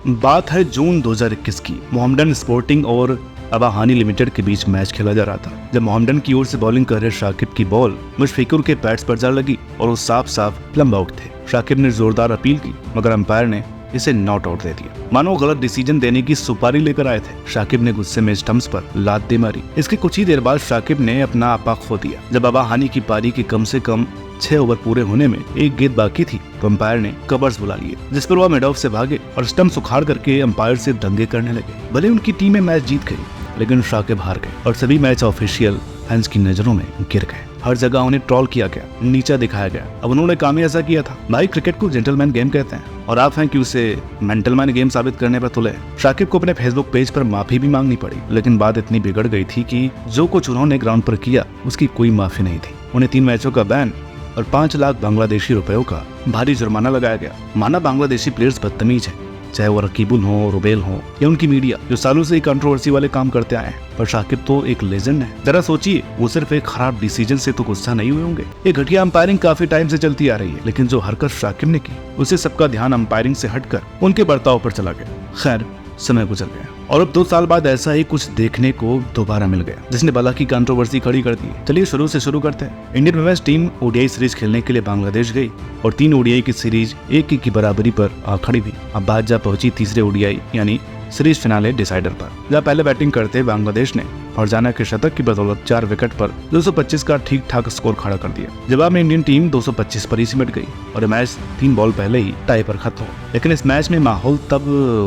बात है जून 2021 की। मोहम्मडन स्पोर्टिंग और अबाहानी लिमिटेड के बीच मैच खेला जा रहा था, जब मोहम्मडन की ओर से बॉलिंग कर रहे शाकिब की बॉल मुशफिकुर के पैड्स पर जा लगी और वो साफ साफ लंबा आउट थे। शाकिब ने जोरदार अपील की, मगर अंपायर ने इसे नॉट आउट दे दिया। मानो गलत डिसीजन देने की सुपारी लेकर आए थे। शाकिब ने गुस्से में स्टंप्स पर लात दे मारी। इसके कुछ ही देर बाद शाकिब ने अपना आपा खो दिया। जब अबाहानी की पारी के कम से कम 6 ओवर पूरे होने में एक गेंद बाकी थी तो अंपायर ने कवर्स बुला लिए, जिस पर वह मिड ऑफ से भागे और स्टंप्स उखाड़ करके अंपायर से दंगे करने लगे। भले उनकी टीमें मैच जीत गई, लेकिन शाकिब हार गए और सभी मैच ऑफिशियल फैंस की नजरों में गिर गए। हर जगह उन्हें ट्रोल किया गया, नीचा दिखाया गया। अब उन्होंने काम ही ऐसा किया था। भाई, क्रिकेट को जेंटलमैन गेम कहते हैं और आप हैं कि उसे मेंटलमैन गेम साबित करने पर तुले। शाकिब को अपने फेसबुक पेज पर माफी भी मांगनी पड़ी, लेकिन बात इतनी बिगड़ गई थी कि जो कुछ उन्होंने ग्राउंड पर किया उसकी कोई माफी नहीं थी। उन्हें 3 मैचों का बैन और 5 लाख बांग्लादेशी रुपयों का भारी जुर्माना लगाया गया। माना बांग्लादेशी प्लेयर्स बदतमीज है, चाहे वो रकीबुल हो, रुबेल हो या उनकी मीडिया, जो सालों से कंट्रोवर्सी वाले काम करते आए हैं। पर शाकिब तो एक लेजेंड है। जरा सोचिए, वो सिर्फ एक खराब डिसीजन से तो गुस्सा नहीं हुए होंगे। ये घटिया अंपायरिंग काफी टाइम से चलती आ रही है, लेकिन जो हरकत शाकिब ने की, उससे सबका ध्यान अंपायरिंग से हटकर उनके बर्ताव पर चला गया। खैर, समय गुजर गया और अब 2 साल बाद ऐसा ही कुछ देखने को दोबारा मिल गया, जिसने भला की कंट्रोवर्सी खड़ी कर दी। चलिए शुरू से शुरू करते हैं। Indian women's team ODI series खेलने के लिए बांग्लादेश गई और 3 ओडीआई की सीरीज 1-1 की बराबरी पर आ खड़ी हुई। अब बात जा पहुंची तीसरे ओडीआई यानी सीरीज फिनाले डिसाइडर पर, जहाँ पहले बैटिंग करते बांग्लादेश ने फरजाना के शतक की बदौलत 4 विकेट पर 225 का ठीक ठाक स्कोर खड़ा कर दिया। जवाब में इंडियन टीम 225 पर ही सिमट गई और मैच 3 बॉल पहले ही टाई पर खत्म हो। लेकिन इस मैच में माहौल तब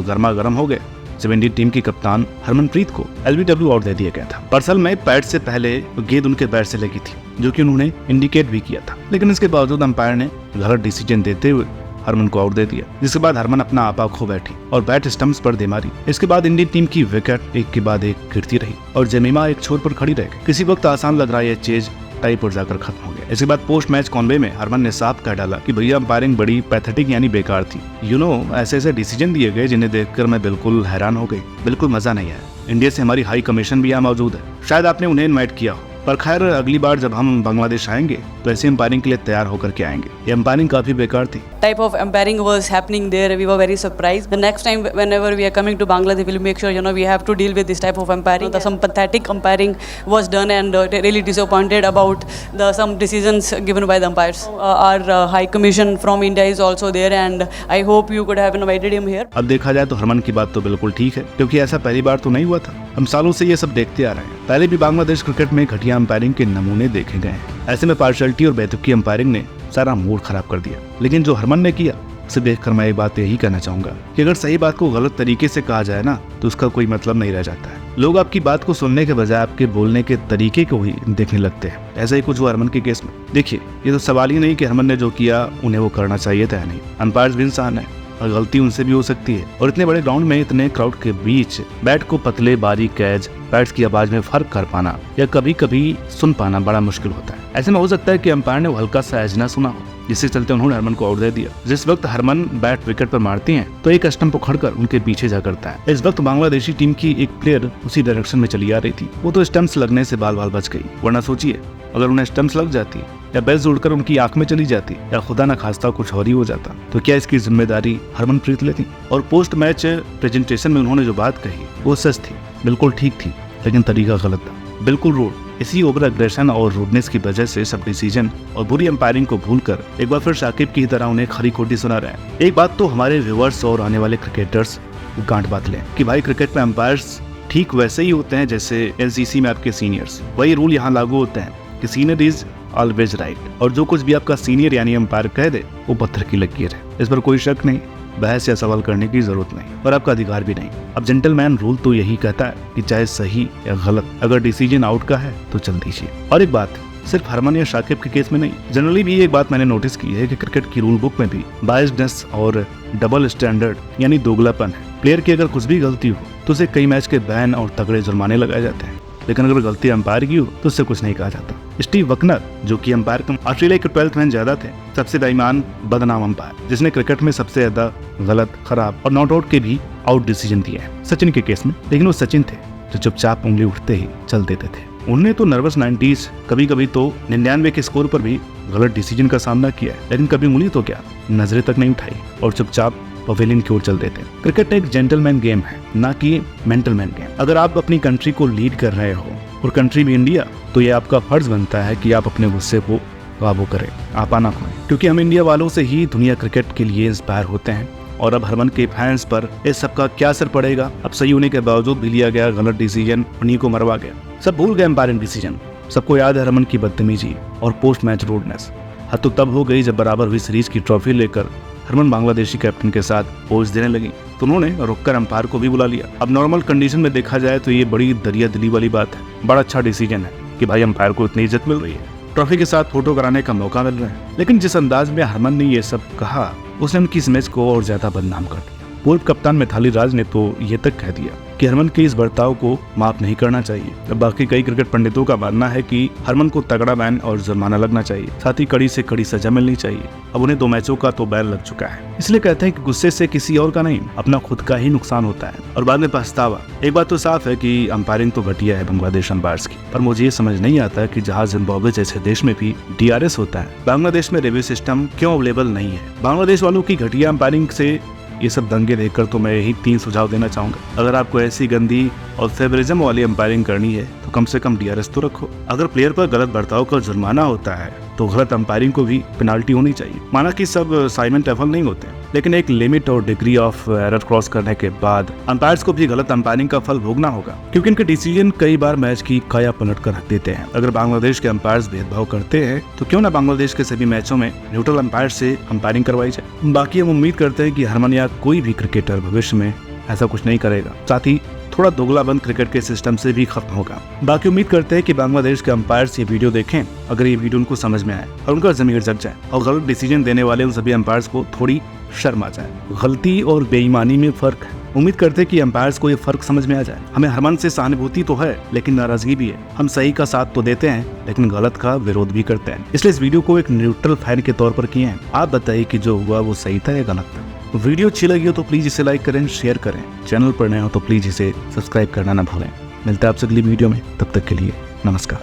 गर्मा गर्म हो गया जब इंडियन टीम की कप्तान हरमनप्रीत को एलबीडब्ल्यू आउट दे दिया गया था। दरअसल में पैड से पहले गेंद उनके बैट से लगी थी, जो कि उन्होंने इंडिकेट भी किया था, लेकिन इसके बावजूद अंपायर ने गलत डिसीजन देते हुए हरमन को आउट दे दिया, जिसके बाद हरमन अपना आपा खो बैठी और बैट स्टंप्स पर दे मारी। इसके बाद इंडियन टीम की विकेट एक के बाद एक गिरती रही और जमीमा एक छोर पर खड़ी रह गई। किसी वक्त आसान लग रहा है, चेज टाई पर जाकर खत्म हो गया। इसके बाद पोस्ट मैच कॉन्वे में हरमन ने साफ कह डाला कि भैया अंपायरिंग बड़ी पैथेटिक यानी बेकार थी। ऐसे ऐसे डिसीजन दिए गए जिन्हें देखकर मैं बिल्कुल हैरान हो गई। बिल्कुल मजा नहीं आया। इंडिया से हमारी हाई कमीशन भी यहाँ मौजूद है, शायद आपने उन्हें इन्वाइट किया हो। पर खैर, अगली बार जब हम बांग्लादेश आएंगे तो ऐसी अंपायरिंग के लिए तैयार होकर के आएंगे। ये अंपायरिंग काफी बेकार थी। Type of umpiring was happening there. We were very surprised. The next time, whenever we are coming to Bangladesh, we'll make sure we have to deal with this type of umpiring. Some pathetic umpiring was done, and really disappointed about some decisions given by the umpires. Our High Commission from India is also there, and I hope you could have invited him here. अब देखा जाए तो हरमन की बात तो बिल्कुल ठीक है, क्योंकि ऐसा पहली बार तो नहीं हुआ था। हम सालों से ये सब देखते आ रहे हैं। पहले भी बांग्लादेश क्रिकेट में घटिया अंपायरिंग के नमूने देखे गए हैं। ऐसे में पार्शियलिटी और बेतुकी अंपायरिंग ने सारा मूड खराब कर दिया। लेकिन जो हरमन ने किया, उसे देखकर मैं एक बात यही कहना चाहूंगा कि अगर सही बात को गलत तरीके से कहा जाए ना, तो उसका कोई मतलब नहीं रह जाता है। लोग आपकी बात को सुनने के बजाय आपके बोलने के तरीके को ही देखने लगते हैं। ऐसा ही कुछ हुआ हरमन के केस में। देखिए, ये तो सवाल ही नहीं कि हरमन ने जो किया उन्हें वो करना चाहिए था या नहीं। अंपायर्स भी इंसान है और गलती उनसे भी हो सकती है, और इतने बड़े ग्राउंड में इतने क्राउड के बीच बैट को पतले बारीक कैच, पैड्स की आवाज में फर्क कर पाना या कभी कभी सुन पाना बड़ा मुश्किल होता है। ऐसे में हो सकता है कि अंपायर ने हल्का सा एज ना सुना हो, जिसके चलते उन्होंने हरमन को आउट दे दिया। जिस वक्त हरमन बैट विकेट पर मारती हैं, तो एक स्टंप उखड़कर उनके पीछे जा करता है। इस वक्त बांग्लादेशी टीम की एक प्लेयर उसी डायरेक्शन में चली आ रही थी। वो तो स्टंप्स लगने से बाल बाल बच गई, वरना सोचिए अगर उन्हें स्टंप्स लग जाती या बेल्ट उड़कर उनकी आंख में चली जाती या खुदा न खास्ता कुछ और ही हो जाता, तो क्या इसकी जिम्मेदारी हरमनप्रीत लेती? और पोस्ट मैच प्रेजेंटेशन में उन्होंने जो बात कही वो सच थी, बिल्कुल ठीक थी, लेकिन तरीका गलत था, बिल्कुल रूड। इसी ओवर एग्रेशन और रूडनेस की वजह से सब डिसीजन और बुरी अंपायरिंग को भूलकर एक बार फिर शाकिब की तरह उन्हें खरी खोटी सुना रहे हैं। एक बात तो हमारे व्यूअर्स और आने वाले क्रिकेटर्स गांठ बात लें कि भाई, क्रिकेट में अंपायर्स ठीक वैसे ही होते हैं जैसे एलसीसी में आपके सीनियर्स। वही रूल यहाँ लागू होते हैं कि सीनियर इज ऑलवेज राइट, और जो कुछ भी आपका सीनियर यानी अंपायर कह दे वो पत्थर की लकीर है। इस पर कोई शक नहीं, बहस या सवाल करने की जरूरत नहीं, और आपका अधिकार भी नहीं। अब जेंटलमैन रूल तो यही कहता है कि चाहे सही या गलत, अगर डिसीजन आउट का है तो चल दीजिए। और एक बात, सिर्फ हरमन या शाकिब के केस में नहीं, जनरली भी एक बात मैंने नोटिस की है कि क्रिकेट की रूल बुक में भी बायस्डनेस और डबल स्टैंडर्ड यानी दोगलापन है। प्लेयर की अगर कुछ भी गलती हो तो उसे कई मैच के बैन और तगड़े जुर्माने लगाए जाते हैं, लेकिन अगर गलती अंपायर की हो तो उससे कुछ नहीं कहा जाता। स्टीव वकनर, जो कि अंपायर कम ऑस्ट्रेलिया के 12th मैन ज्यादा थे, सबसे बेईमान बदनाम अंपायर, जिसने क्रिकेट में सबसे ज्यादा गलत, खराब और नॉट आउट के भी आउट डिसीजन दिए हैं सचिन के केस में। लेकिन वो सचिन थे जो चुपचाप उंगली उठते ही चल देते थे। उन्होंने तो नर्वस 90s, कभी कभी तो 99 के स्कोर पर भी गलत डिसीजन का सामना किया है, लेकिन कभी उंगली तो क्या, नजरें तक नहीं उठाई और चुपचाप पवेलियन की ओर चल देते। क्रिकेट एक जेंटलमैन गेम है, ना कि मेंटल मैन गेम। अगर आप अपनी कंट्री को लीड कर रहे हो और कंट्री भी इंडिया, तो ये आपका फर्ज बनता है कि आप अपने गुस्से को काबू करें, आपा ना खोएं, क्योंकि हम इंडिया वालों से ही दुनिया क्रिकेट के लिए इंस्पायर होते हैं। और अब हरमन के फैंस पर इस सब का क्या असर पड़ेगा? अब सही होने के बावजूद भी लिया गया गलत डिसीजन उन्हीं को मरवा गया। सब भूल गए एम्पायरिंग डिसीजन। सबको याद है हरमन की बदतमीजी और पोस्ट मैच रूडनेस। हद तो तब हो गई जब बराबर हुई सीरीज की ट्रॉफी लेकर हरमन बांग्लादेशी कैप्टन के साथ पोज देने लगी, तो उन्होंने रुककर अंपायर को भी बुला लिया। अब नॉर्मल कंडीशन में देखा जाए तो ये बड़ी दरिया दिली वाली बात है। बड़ा अच्छा डिसीजन है कि भाई अंपायर को इतनी इज्जत मिल रही है, ट्रॉफी के साथ फोटो कराने का मौका मिल रहा है। लेकिन जिस अंदाज में हरमन ने ये सब कहा, उसने उनकी इस मैच को और ज्यादा बदनाम कर दिया। पूर्व कप्तान मिथाली राज ने तो ये तक कह दिया कि हरमन के इस बर्ताव को माफ नहीं करना चाहिए। अब बाकी कई क्रिकेट पंडितों का मानना है कि हरमन को तगड़ा बैन और जुर्माना लगना चाहिए, साथ ही कड़ी से कड़ी सजा मिलनी चाहिए। अब उन्हें 2 मैचों का तो बैन लग चुका है, इसलिए कहते हैं कि गुस्से से किसी और का नहीं, अपना खुद का ही नुकसान होता है और बाद में पछतावा। एक बात तो साफ है कि अंपायरिंग तो घटिया है बांग्लादेश अंपायर्स की, पर मुझे ये समझ नहीं आता कि जहाँ जिम्बाब्वे जैसे देश में भी DRS होता है, बांग्लादेश में रिव्यू सिस्टम क्यों अवेलेबल नहीं है। बांग्लादेश वालों की घटिया अंपायरिंग से ये सब दंगे देखकर तो मैं यही 3 सुझाव देना चाहूंगा। अगर आपको ऐसी गंदी और फेवरिज्म वाली अंपायरिंग करनी है तो कम से कम DRS तो रखो। अगर प्लेयर पर गलत बर्ताव का जुर्माना होता है तो गलत अंपायरिंग को भी पेनाल्टी होनी चाहिए। माना कि सब साइमन टेफल नहीं होते, लेकिन एक लिमिट और डिग्री ऑफ एरर क्रॉस करने के बाद अंपायर्स को भी गलत अंपायरिंग का फल भोगना होगा, क्योंकि इनके डिसीजन कई बार मैच की काया पलट कर रख देते हैं। अगर बांग्लादेश के अंपायर्स भेदभाव करते हैं तो क्यों ना बांग्लादेश के सभी मैचों में न्यूट्रल अंपायर से अंपायरिंग करवाई जाए। बाकी हम उम्मीद करते हैं कि हरमन या कोई भी क्रिकेटर भविष्य में ऐसा कुछ नहीं करेगा, साथ ही थोड़ा दोगलाबंद क्रिकेट के सिस्टम से भी खत्म होगा। बाकी उम्मीद करते हैं कि बांग्लादेश के अंपायर्स ये वीडियो देखें, अगर ये वीडियो उनको समझ में आए और उनका ज़मीर जग जाए और गलत डिसीजन देने वाले उन सभी अंपायर्स को थोड़ी शर्म आ जाए। गलती और बेईमानी में फर्क है। उम्मीद करते हैं कि अंपायर्स को ये फर्क समझ में आ जाए। हमें हरमन से सहानुभूति तो है, लेकिन नाराजगी भी है। हम सही का साथ तो देते हैं, लेकिन गलत का विरोध भी करते हैं। इसलिए इस वीडियो को एक न्यूट्रल फैन के तौर पर किए हैं। आप बताइए कि जो हुआ वो सही था या गलत था। वीडियो अच्छी लगी हो तो प्लीज इसे लाइक करें, शेयर करें। चैनल पर नए हो तो प्लीज इसे सब्सक्राइब करना ना भूलें। मिलता है आपसे अगली वीडियो में, तब तक के लिए नमस्कार।